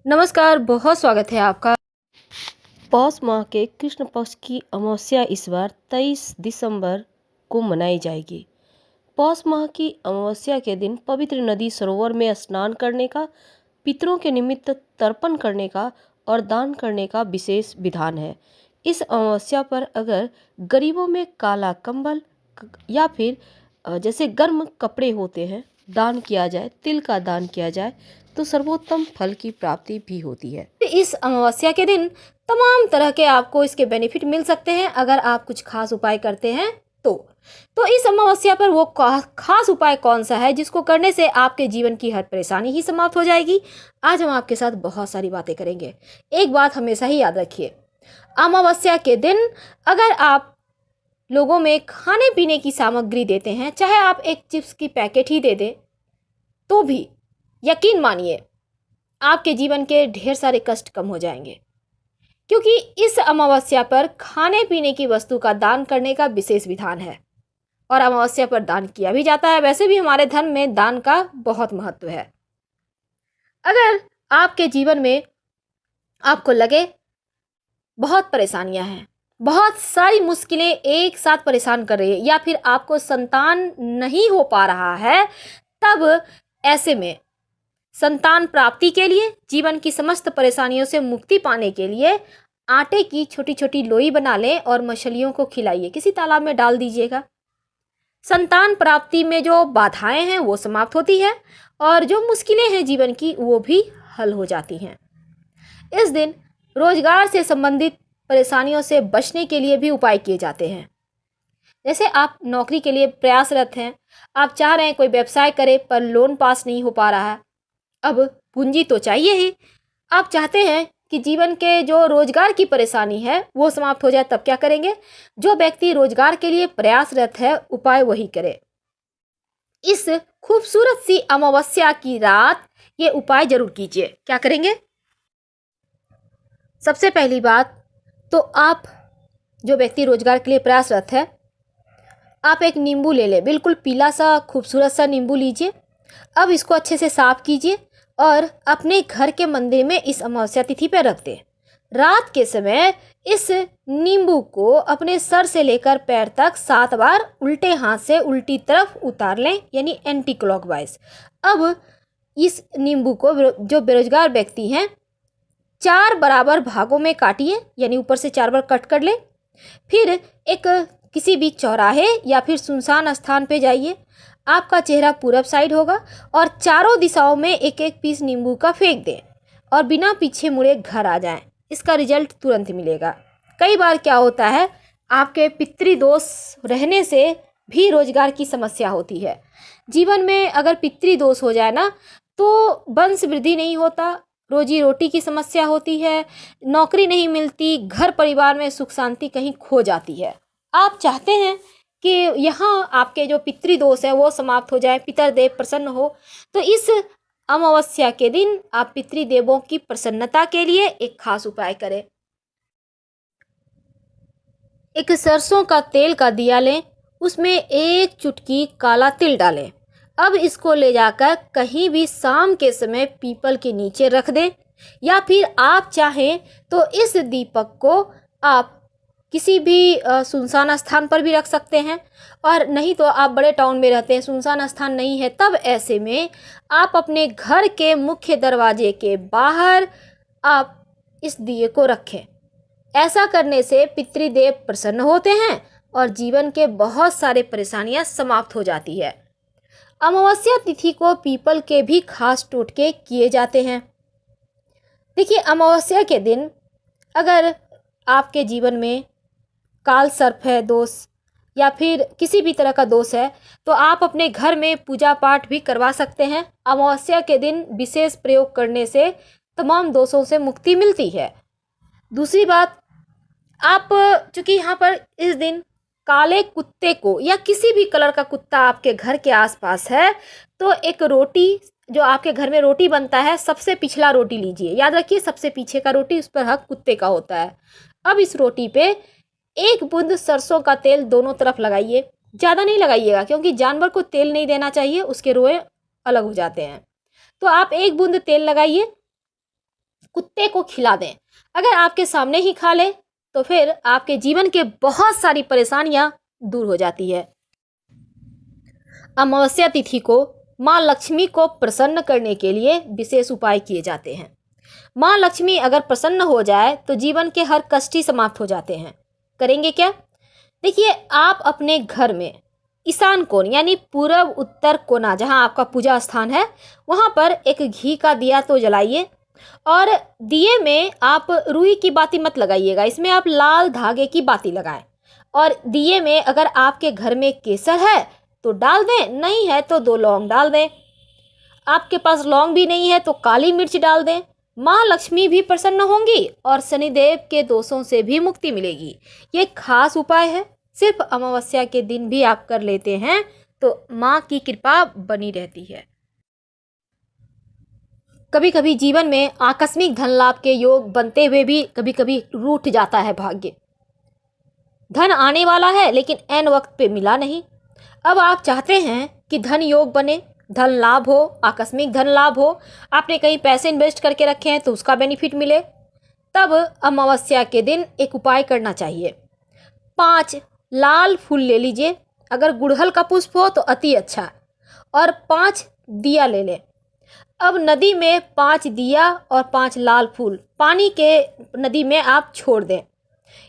नमस्कार, बहुत स्वागत है आपका। पौष माह के कृष्ण पक्ष की अमावस्या इस बार 23 दिसंबर को मनाई जाएगी। पौष माह की अमावस्या के दिन पवित्र नदी सरोवर में स्नान करने का, पितरों के निमित्त तर्पण करने का और दान करने का विशेष विधान है। इस अमावस्या पर अगर गरीबों में काला कंबल या फिर जैसे गर्म कपड़े होते हैं दान किया जाए, तिल का दान किया जाए तो सर्वोत्तम फल की प्राप्ति भी होती है। इस अमावस्या के दिन तमाम तरह के आपको इसके बेनिफिट मिल सकते हैं अगर आप कुछ खास उपाय करते हैं तो इस अमावस्या पर वो खास उपाय कौन सा है जिसको करने से आपके जीवन की हर परेशानी ही समाप्त हो जाएगी। आज हम आपके साथ बहुत सारी बातें करेंगे। एक बात हमेशा ही याद रखिए, अमावस्या के दिन अगर आप लोगों में खाने पीने की सामग्री देते हैं, चाहे आप एक चिप्स की पैकेट ही दे दें, तो भी यकीन मानिए आपके जीवन के ढेर सारे कष्ट कम हो जाएंगे, क्योंकि इस अमावस्या पर खाने पीने की वस्तु का दान करने का विशेष विधान है और अमावस्या पर दान किया भी जाता है। वैसे भी हमारे धर्म में दान का बहुत महत्व है। अगर आपके जीवन में आपको लगे बहुत परेशानियां हैं, बहुत सारी मुश्किलें एक साथ परेशान कर रही है, या फिर आपको संतान नहीं हो पा रहा है, तब ऐसे में संतान प्राप्ति के लिए, जीवन की समस्त परेशानियों से मुक्ति पाने के लिए आटे की छोटी छोटी लोई बना लें और मछलियों को खिलाइए, किसी तालाब में डाल दीजिएगा। संतान प्राप्ति में जो बाधाएं हैं वो समाप्त होती है और जो मुश्किलें हैं जीवन की वो भी हल हो जाती हैं। इस दिन रोजगार से संबंधित परेशानियों से बचने के लिए भी उपाय किए जाते हैं। जैसे आप नौकरी के लिए प्रयासरत हैं, आप चाह रहे हैं कोई व्यवसाय करें पर लोन पास नहीं हो पा रहा है, अब पूंजी तो चाहिए ही। आप चाहते हैं कि जीवन के जो रोजगार की परेशानी है वो समाप्त हो जाए, तब क्या करेंगे? जो व्यक्ति रोजगार के लिए प्रयासरत है उपाय वही करे। इस खूबसूरत सी अमावस्या की रात ये उपाय जरूर कीजिए। क्या करेंगे? सबसे पहली बात तो आप जो व्यक्ति रोजगार के लिए प्रयासरत है, आप एक नींबू ले लें, बिल्कुल पीला सा खूबसूरत सा नींबू लीजिए। अब इसको अच्छे से साफ कीजिए और अपने घर के मंदिर में इस अमावस्या तिथि पर रख दें। रात के समय इस नींबू को अपने सर से लेकर पैर तक 7 बार उल्टे हाथ से उल्टी तरफ उतार लें, यानी एंटी क्लॉकवाइज। अब इस नींबू को जो बेरोजगार व्यक्ति हैं 4 बराबर भागों में काटिए, यानी ऊपर से 4 बार कट कर लें। फिर एक किसी भी चौराहे या फिर सुनसान स्थान पे जाइए। आपका चेहरा पूरब साइड होगा और चारों दिशाओं में एक एक पीस नींबू का फेंक दें और बिना पीछे मुड़े घर आ जाएं। इसका रिजल्ट तुरंत मिलेगा। कई बार क्या होता है, आपके पितृदोष रहने से भी रोजगार की समस्या होती है। जीवन में अगर पितृदोष हो जाए ना तो वंश वृद्धि नहीं होता, रोजी रोटी की समस्या होती है, नौकरी नहीं मिलती, घर परिवार में सुख शांति कहीं खो जाती है। आप चाहते हैं कि यहाँ आपके जो पितृदोष है वो समाप्त हो जाए, पितरदेव प्रसन्न हो, तो इस अमावस्या के दिन आप पितृदेवों की प्रसन्नता के लिए एक खास उपाय करें। एक सरसों का तेल का दिया लें, उसमें 1 चुटकी काला तिल डालें। अब इसको ले जाकर कहीं भी शाम के समय पीपल के नीचे रख दें, या फिर आप चाहें तो इस दीपक को आप किसी भी सुनसान स्थान पर भी रख सकते हैं, और नहीं तो आप बड़े टाउन में रहते हैं, सुनसान स्थान नहीं है, तब ऐसे में आप अपने घर के मुख्य दरवाजे के बाहर आप इस दिए को रखें। ऐसा करने से पितृदेव प्रसन्न होते हैं और जीवन के बहुत सारे परेशानियां समाप्त हो जाती है। अमावस्या तिथि को पीपल के भी खास टोटके किए जाते हैं। देखिए, अमावस्या के दिन अगर आपके जीवन में काल सर्प है दोष या फिर किसी भी तरह का दोष है, तो आप अपने घर में पूजा पाठ भी करवा सकते हैं। अमावस्या के दिन विशेष प्रयोग करने से तमाम दोषों से मुक्ति मिलती है। दूसरी बात, आप चूंकि यहाँ पर इस दिन काले कुत्ते को या किसी भी कलर का कुत्ता आपके घर के आसपास है, तो एक रोटी, जो आपके घर में रोटी बनता है, सबसे पिछला रोटी लीजिए। याद रखिए, सबसे पीछे का रोटी, उस पर हक कुत्ते का होता है। अब इस रोटी पे 1 बूंद सरसों का तेल दोनों तरफ लगाइए। ज़्यादा नहीं लगाइएगा, क्योंकि जानवर को तेल नहीं देना चाहिए, उसके रोए अलग हो जाते हैं। तो आप 1 बूंद तेल लगाइए कुत्ते को खिला दें। अगर आपके सामने ही खा ले तो फिर आपके जीवन के बहुत सारी परेशानियां दूर हो जाती है। अमावस्या तिथि को माँ लक्ष्मी को प्रसन्न करने के लिए विशेष उपाय किए जाते हैं। माँ लक्ष्मी अगर प्रसन्न हो जाए तो जीवन के हर कष्ट ही समाप्त हो जाते हैं। करेंगे क्या? देखिए, आप अपने घर में ईशान कोण यानी पूर्व उत्तर कोना, जहां आपका पूजा स्थान है, वहां पर एक घी का दिया तो जलाइए। और दिए में आप रुई की बाती मत लगाइएगा, इसमें आप लाल धागे की बाती लगाएं। और दिए में अगर आपके घर में केसर है तो डाल दें, नहीं है तो 2 लौंग डाल दें। आपके पास लौंग भी नहीं है तो काली मिर्च डाल दें। माँ लक्ष्मी भी प्रसन्न होंगी और शनिदेव के दोषों से भी मुक्ति मिलेगी। ये खास उपाय है, सिर्फ अमावस्या के दिन भी आप कर लेते हैं तो माँ की कृपा बनी रहती है। कभी कभी जीवन में आकस्मिक धन लाभ के योग बनते हुए भी कभी कभी रूठ जाता है भाग्य। धन आने वाला है लेकिन ऐन वक्त पे मिला नहीं। अब आप चाहते हैं कि धन योग बने, धन लाभ हो, आकस्मिक धन लाभ हो, आपने कहीं पैसे इन्वेस्ट करके रखे हैं तो उसका बेनिफिट मिले। तब अमावस्या के दिन एक उपाय करना चाहिए। 5 लाल फूल ले लीजिए, अगर गुड़हल का पुष्प हो तो अति अच्छा, और 5 दिया ले लें। अब नदी में 5 दिया और 5 लाल फूल पानी के नदी में आप छोड़ दें।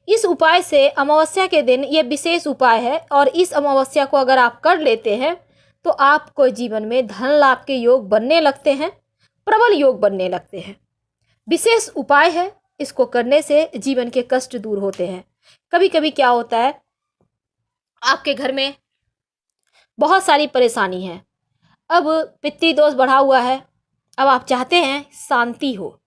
इस उपाय से अमावस्या के दिन, ये विशेष उपाय है और इस अमावस्या को अगर आप कर लेते हैं तो आपको जीवन में धन लाभ के योग बनने लगते हैं, प्रबल योग बनने लगते हैं। विशेष उपाय है, इसको करने से जीवन के कष्ट दूर होते हैं। कभी कभी क्या होता है, आपके घर में बहुत सारी परेशानी है, अब पितृदोष बढ़ा हुआ है, अब आप चाहते हैं शांति हो,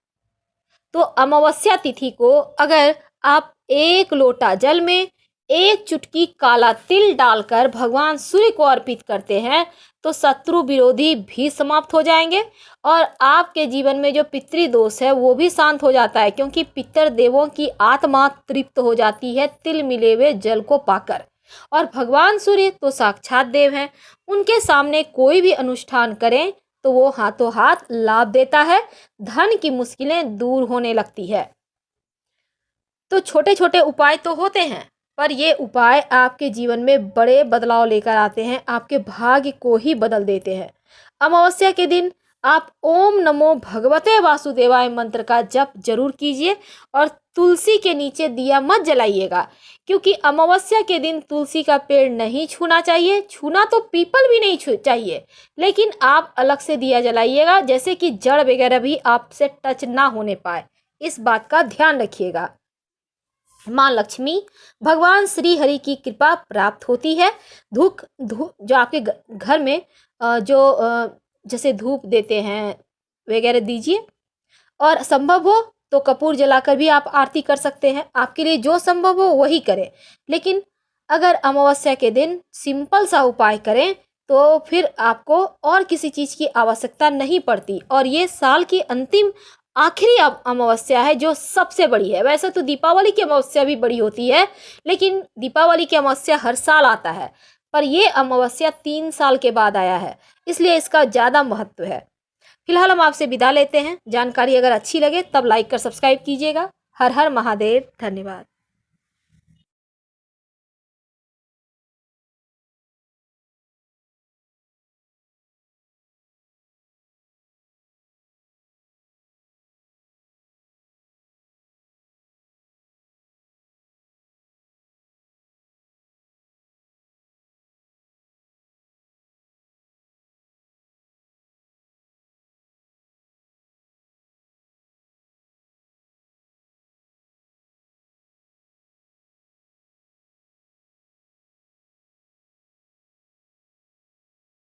तो अमावस्या तिथि को अगर आप 1 लोटा जल में 1 चुटकी काला तिल डालकर भगवान सूर्य को अर्पित करते हैं तो शत्रु विरोधी भी समाप्त हो जाएंगे और आपके जीवन में जो पितृदोष है वो भी शांत हो जाता है, क्योंकि पितर देवों की आत्मा तृप्त हो जाती है तिल मिले हुए जल को पाकर। और भगवान सूर्य तो साक्षात देव हैं, उनके सामने कोई भी अनुष्ठान करें तो वो हाथों हाथ लाभ देता है, धन की मुश्किलें दूर होने लगती है। तो छोटे छोटे उपाय तो होते हैं, पर ये उपाय आपके जीवन में बड़े बदलाव लेकर आते हैं, आपके भाग्य को ही बदल देते हैं। अमावस्या के दिन आप ओम नमो भगवते वासुदेवाय मंत्र का जप जरूर कीजिए और तुलसी के नीचे दिया मत जलाइएगा, क्योंकि अमावस्या के दिन तुलसी का पेड़ नहीं छूना चाहिए। छूना तो पीपल भी नहीं चाहिए, लेकिन आप अलग से दिया जलाइएगा, जैसे कि जड़ वगैरह भी आपसे टच ना होने पाए, इस बात का ध्यान रखिएगा। माँ लक्ष्मी, भगवान श्री हरि की कृपा प्राप्त होती है। धूप जो आपके घर में जैसे धूप देते हैं वगैरह दीजिए, और संभव हो तो कपूर जलाकर भी आप आरती कर सकते हैं। आपके लिए जो संभव हो वही करें, लेकिन अगर अमावस्या के दिन सिंपल सा उपाय करें तो फिर आपको और किसी चीज़ की आवश्यकता नहीं पड़ती। और ये साल की अंतिम आखिरी अमावस्या है जो सबसे बड़ी है। वैसे तो दीपावली की अमावस्या भी बड़ी होती है, लेकिन दीपावली की अमावस्या हर साल आता है, पर ये अमावस्या 3 साल के बाद आया है, इसलिए इसका ज़्यादा महत्व है। फिलहाल हम आपसे विदा लेते हैं। जानकारी अगर अच्छी लगे तब लाइक कर सब्सक्राइब कीजिएगा। हर हर महादेव। धन्यवाद।